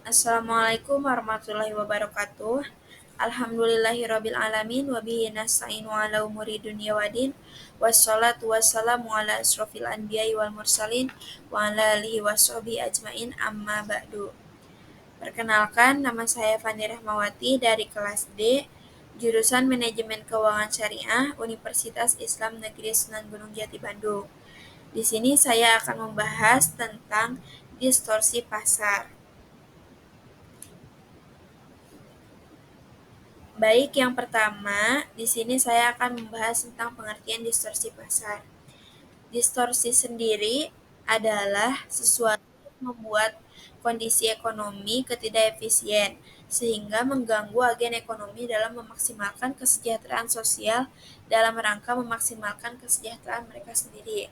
Assalamualaikum warahmatullahi wabarakatuh. Alhamdulillahirrabbilalamin. Wabihi nasta'inu ala umuri dunia wadin. Wassalatu wassalamu ala asrofil anbiya'i wal mursalin. Wa ala alihi wassohbihi ajmain amma ba'du. Perkenalkan, nama saya Fani Rahmawati dari kelas D, jurusan Manajemen Keuangan Syariah, Universitas Islam Negeri Sunan Gunung Jati Bandung. Di sini saya akan membahas tentang distorsi pasar. Baik, yang pertama, di sini saya akan membahas tentang pengertian distorsi pasar. Distorsi sendiri adalah sesuatu yang membuat kondisi ekonomi ketidakefisien, sehingga mengganggu agen ekonomi dalam memaksimalkan kesejahteraan sosial dalam rangka memaksimalkan kesejahteraan mereka sendiri.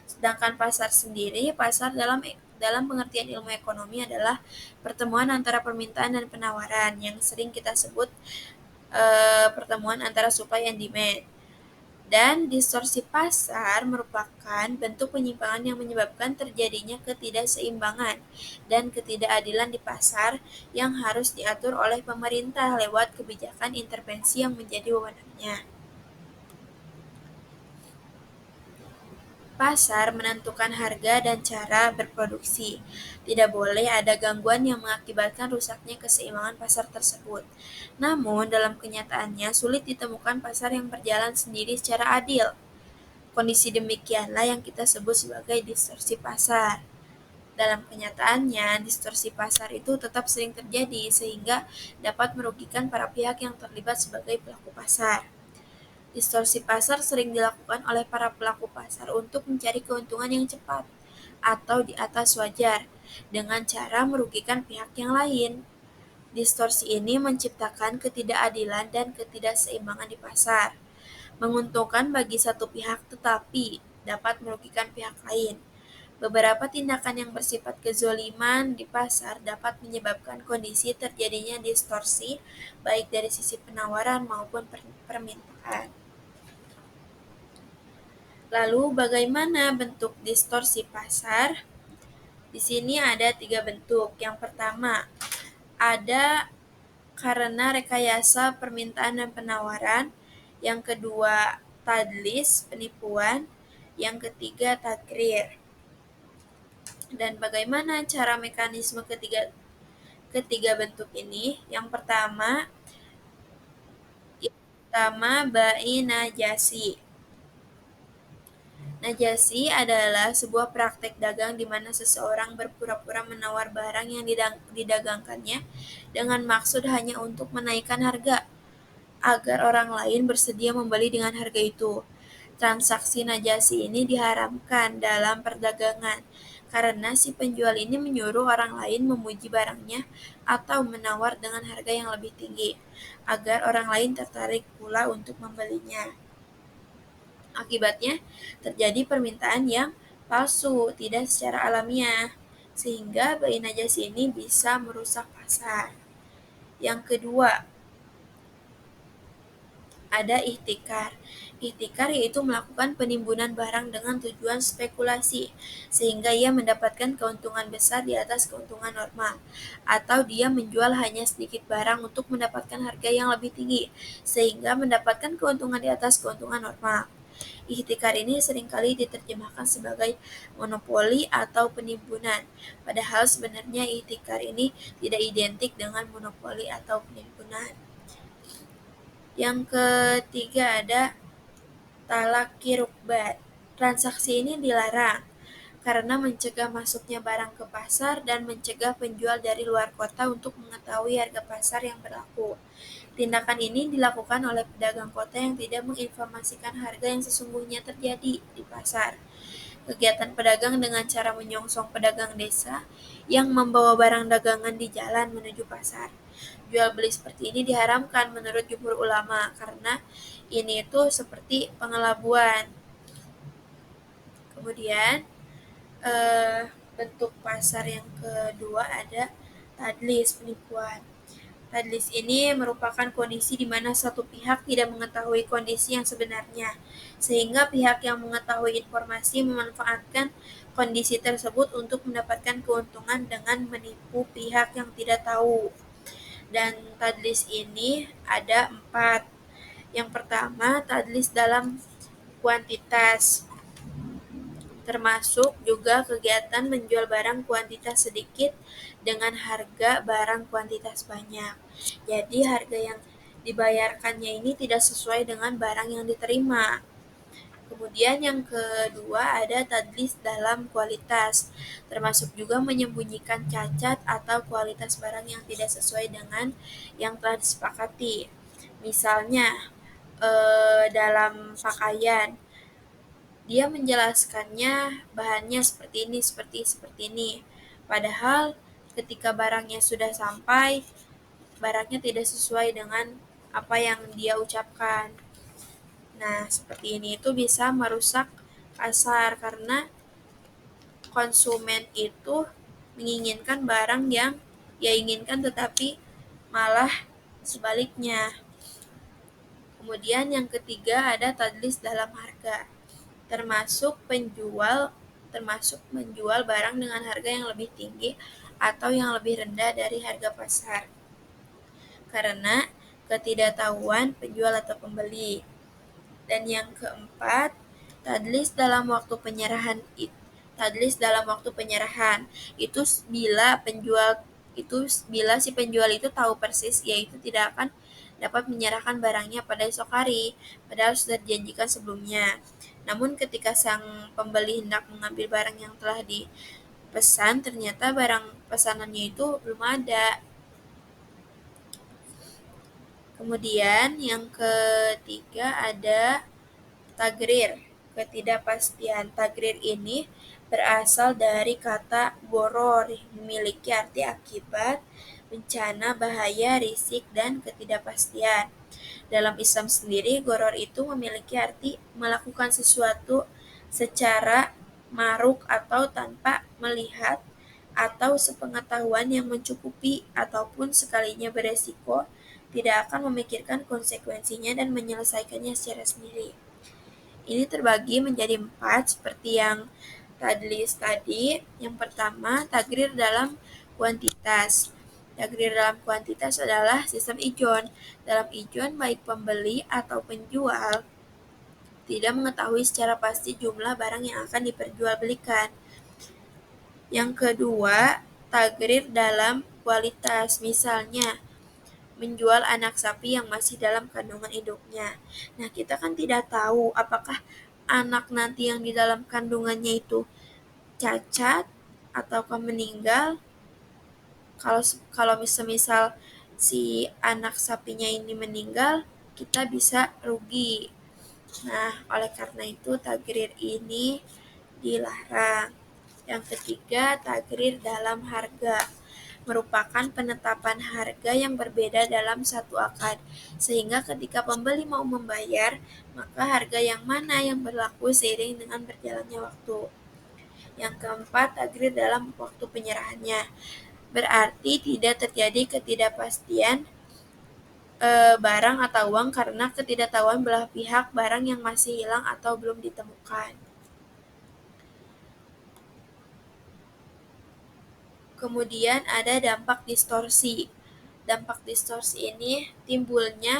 Sedangkan pasar sendiri, pasar dalam pengertian ilmu ekonomi adalah pertemuan antara permintaan dan penawaran yang sering kita sebut pertemuan antara supply and demand. Dan distorsi pasar merupakan bentuk penyimpangan yang menyebabkan terjadinya ketidakseimbangan dan ketidakadilan di pasar yang harus diatur oleh pemerintah lewat kebijakan intervensi yang menjadi wewenangnya. Pasar menentukan harga dan cara berproduksi. Tidak boleh ada gangguan yang mengakibatkan rusaknya keseimbangan pasar tersebut. Namun, dalam kenyataannya sulit ditemukan pasar yang berjalan sendiri secara adil. Kondisi demikianlah yang kita sebut sebagai distorsi pasar. Dalam kenyataannya, distorsi pasar itu tetap sering terjadi sehingga dapat merugikan para pihak yang terlibat sebagai pelaku pasar. Distorsi pasar sering dilakukan oleh para pelaku pasar untuk mencari keuntungan yang cepat atau di atas wajar dengan cara merugikan pihak yang lain. Distorsi ini menciptakan ketidakadilan dan ketidakseimbangan di pasar, menguntungkan bagi satu pihak tetapi dapat merugikan pihak lain. Beberapa tindakan yang bersifat kezoliman di pasar dapat menyebabkan kondisi terjadinya distorsi baik dari sisi penawaran maupun permintaan. Lalu bagaimana bentuk distorsi pasar? Di sini ada 3 bentuk. Yang pertama, ada karena rekayasa permintaan dan penawaran. Yang kedua, tadlis, penipuan. Yang ketiga, takrir. Dan bagaimana cara mekanisme ketiga bentuk ini? Yang pertama, bai najasi. Najasi adalah sebuah praktek dagang di mana seseorang berpura-pura menawar barang yang didagangkannya dengan maksud hanya untuk menaikkan harga agar orang lain bersedia membeli dengan harga itu. Transaksi najasi ini diharamkan dalam perdagangan karena si penjual ini menyuruh orang lain memuji barangnya atau menawar dengan harga yang lebih tinggi agar orang lain tertarik pula untuk membelinya. Akibatnya, terjadi permintaan yang palsu, tidak secara alamiah, sehingga bai najasi ini bisa merusak pasar. Yang kedua, ada ihtikar. Ihtikar yaitu melakukan penimbunan barang dengan tujuan spekulasi, sehingga ia mendapatkan keuntungan besar di atas keuntungan normal. Atau dia menjual hanya sedikit barang untuk mendapatkan harga yang lebih tinggi, sehingga mendapatkan keuntungan di atas keuntungan normal. Ihtikar ini seringkali diterjemahkan sebagai monopoli atau penimbunan, padahal sebenarnya ihtikar ini tidak identik dengan monopoli atau penimbunan. Yang ketiga ada talaki rukbat. Transaksi ini dilarang karena mencegah masuknya barang ke pasar dan mencegah penjual dari luar kota untuk mengetahui harga pasar yang berlaku. Tindakan ini dilakukan oleh pedagang kota yang tidak menginformasikan harga yang sesungguhnya terjadi di pasar. Kegiatan pedagang dengan cara menyongsong pedagang desa yang membawa barang dagangan di jalan menuju pasar. Jual beli seperti ini diharamkan menurut jumhur ulama karena ini itu seperti pengelabuan. Kemudian bentuk pasar yang kedua ada tadlis, penipuan. Tadlis ini merupakan kondisi di mana satu pihak tidak mengetahui kondisi yang sebenarnya, sehingga pihak yang mengetahui informasi memanfaatkan kondisi tersebut untuk mendapatkan keuntungan dengan menipu pihak yang tidak tahu. Dan tadlis ini ada 4. Yang pertama, tadlis dalam kuantitas, termasuk juga kegiatan menjual barang kuantitas sedikit dengan harga barang kuantitas banyak. Jadi harga yang dibayarkannya ini tidak sesuai dengan barang yang diterima. Kemudian yang kedua ada tadlis dalam kualitas, termasuk juga menyembunyikan cacat atau kualitas barang yang tidak sesuai dengan yang telah disepakati. Misalnya dalam pakaian, dia menjelaskannya bahannya seperti ini. Padahal ketika barangnya sudah sampai, barangnya tidak sesuai dengan apa yang dia ucapkan. Nah, seperti ini itu bisa merusak pasar karena konsumen itu menginginkan barang yang ia inginkan tetapi malah sebaliknya. Kemudian yang ketiga ada tadlis dalam harga, termasuk menjual barang dengan harga yang lebih tinggi atau yang lebih rendah dari harga pasar karena ketidaktahuan penjual atau pembeli. Dan yang keempat, tadlis dalam waktu penyerahan. Tadlis dalam waktu penyerahan itu bila si penjual itu tahu persis, yaitu tidak akan dapat menyerahkan barangnya pada esok hari, padahal sudah dijanjikan sebelumnya. Namun ketika sang pembeli hendak mengambil barang yang telah dipesan, ternyata barang pesanannya itu belum ada. Kemudian yang ketiga ada tagrir, ketidakpastian. Tagrir ini berasal dari kata goror, memiliki arti akibat, bencana, bahaya, risik, dan ketidakpastian. Dalam Islam sendiri, goror itu memiliki arti melakukan sesuatu secara maruk atau tanpa melihat atau sepengetahuan yang mencukupi ataupun sekalinya beresiko, tidak akan memikirkan konsekuensinya dan menyelesaikannya secara sendiri. Ini terbagi menjadi 4 seperti yang tadlis tadi. Yang pertama, tagrir dalam kuantitas. Tagrir dalam kuantitas adalah sistem ijon. Dalam ijon, baik pembeli atau penjual tidak mengetahui secara pasti jumlah barang yang akan diperjualbelikan. Yang kedua, tagrir dalam kualitas. Misalnya, menjual anak sapi yang masih dalam kandungan induknya. Nah, kita kan tidak tahu apakah anak nanti yang di dalam kandungannya itu cacat ataukah meninggal. Kalau kalau misal si anak sapinya ini meninggal, kita bisa rugi. Nah, oleh karena itu tagrir ini dilarang. Yang ketiga, tagrir dalam harga merupakan penetapan harga yang berbeda dalam satu akad, sehingga ketika pembeli mau membayar, maka harga yang mana yang berlaku seiring dengan berjalannya waktu. Yang keempat, tagrir dalam waktu penyerahannya, berarti tidak terjadi ketidakpastian barang atau uang karena ketidaktahuan belah pihak barang yang masih hilang atau belum ditemukan. Kemudian ada dampak distorsi. Dampak distorsi ini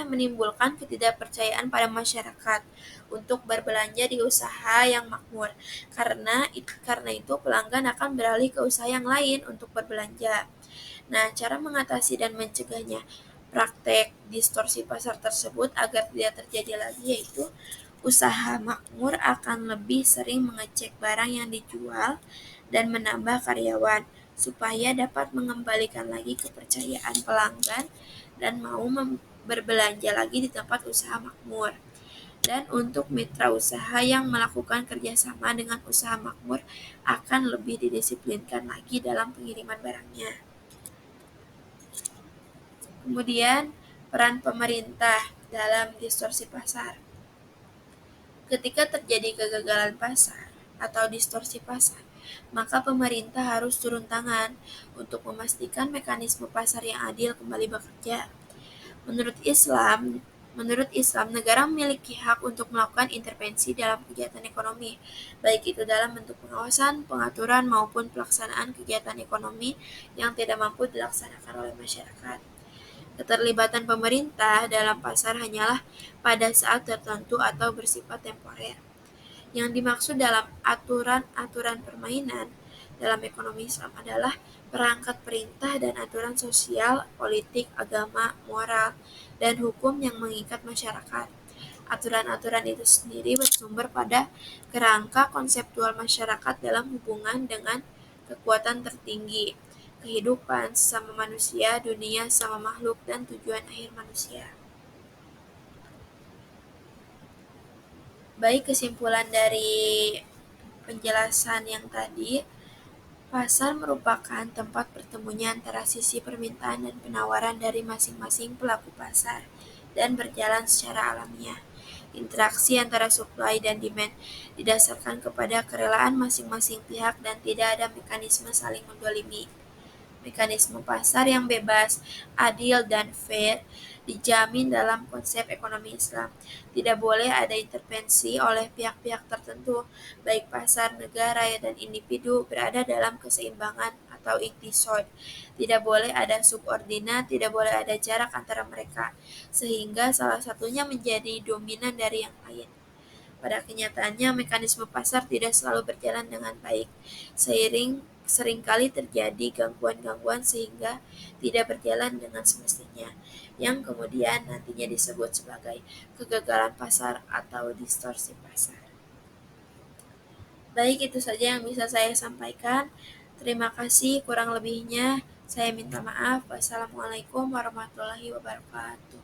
menimbulkan ketidakpercayaan pada masyarakat untuk berbelanja di usaha yang makmur. Karena itu pelanggan akan beralih ke usaha yang lain untuk berbelanja. Nah, cara mengatasi dan mencegahnya praktek distorsi pasar tersebut agar tidak terjadi lagi yaitu usaha makmur akan lebih sering mengecek barang yang dijual dan menambah karyawan supaya dapat mengembalikan lagi kepercayaan pelanggan dan mau berbelanja lagi di tempat usaha makmur. Dan untuk mitra usaha yang melakukan kerjasama dengan usaha makmur akan lebih didisiplinkan lagi dalam pengiriman barangnya. Kemudian, peran pemerintah dalam distorsi pasar. Ketika terjadi kegagalan pasar atau distorsi pasar, maka pemerintah harus turun tangan untuk memastikan mekanisme pasar yang adil kembali bekerja. Menurut Islam, Menurut Islam, negara memiliki hak untuk melakukan intervensi dalam kegiatan ekonomi, baik itu dalam bentuk pengawasan, pengaturan, maupun pelaksanaan kegiatan ekonomi yang tidak mampu dilaksanakan oleh masyarakat. Keterlibatan pemerintah dalam pasar hanyalah pada saat tertentu atau bersifat temporer. Yang dimaksud dalam aturan-aturan permainan dalam ekonomi Islam adalah perangkat perintah dan aturan sosial, politik, agama, moral, dan hukum yang mengikat masyarakat. Aturan-aturan itu sendiri bersumber pada kerangka konseptual masyarakat dalam hubungan dengan kekuatan tertinggi, kehidupan sesama manusia, dunia sama makhluk, dan tujuan akhir manusia. Baik, kesimpulan dari penjelasan yang tadi, pasar merupakan tempat pertemunya antara sisi permintaan dan penawaran dari masing-masing pelaku pasar dan berjalan secara alamiah. Interaksi antara supply dan demand didasarkan kepada kerelaan masing-masing pihak dan tidak ada mekanisme saling mendolimi. Mekanisme pasar yang bebas, adil, dan fair dijamin dalam konsep ekonomi Islam. Tidak boleh ada intervensi oleh pihak-pihak tertentu, baik pasar, negara, dan individu berada dalam keseimbangan atau iktisad. Tidak boleh ada subordinat, tidak boleh ada jarak antara mereka, sehingga salah satunya menjadi dominan dari yang lain. Pada kenyataannya, mekanisme pasar tidak selalu berjalan dengan baik. Seringkali terjadi gangguan-gangguan sehingga tidak berjalan dengan semestinya, yang kemudian nantinya disebut sebagai kegagalan pasar atau distorsi pasar. Baik, itu saja yang bisa saya sampaikan. Terima kasih, kurang lebihnya saya minta maaf. Wassalamualaikum warahmatullahi wabarakatuh.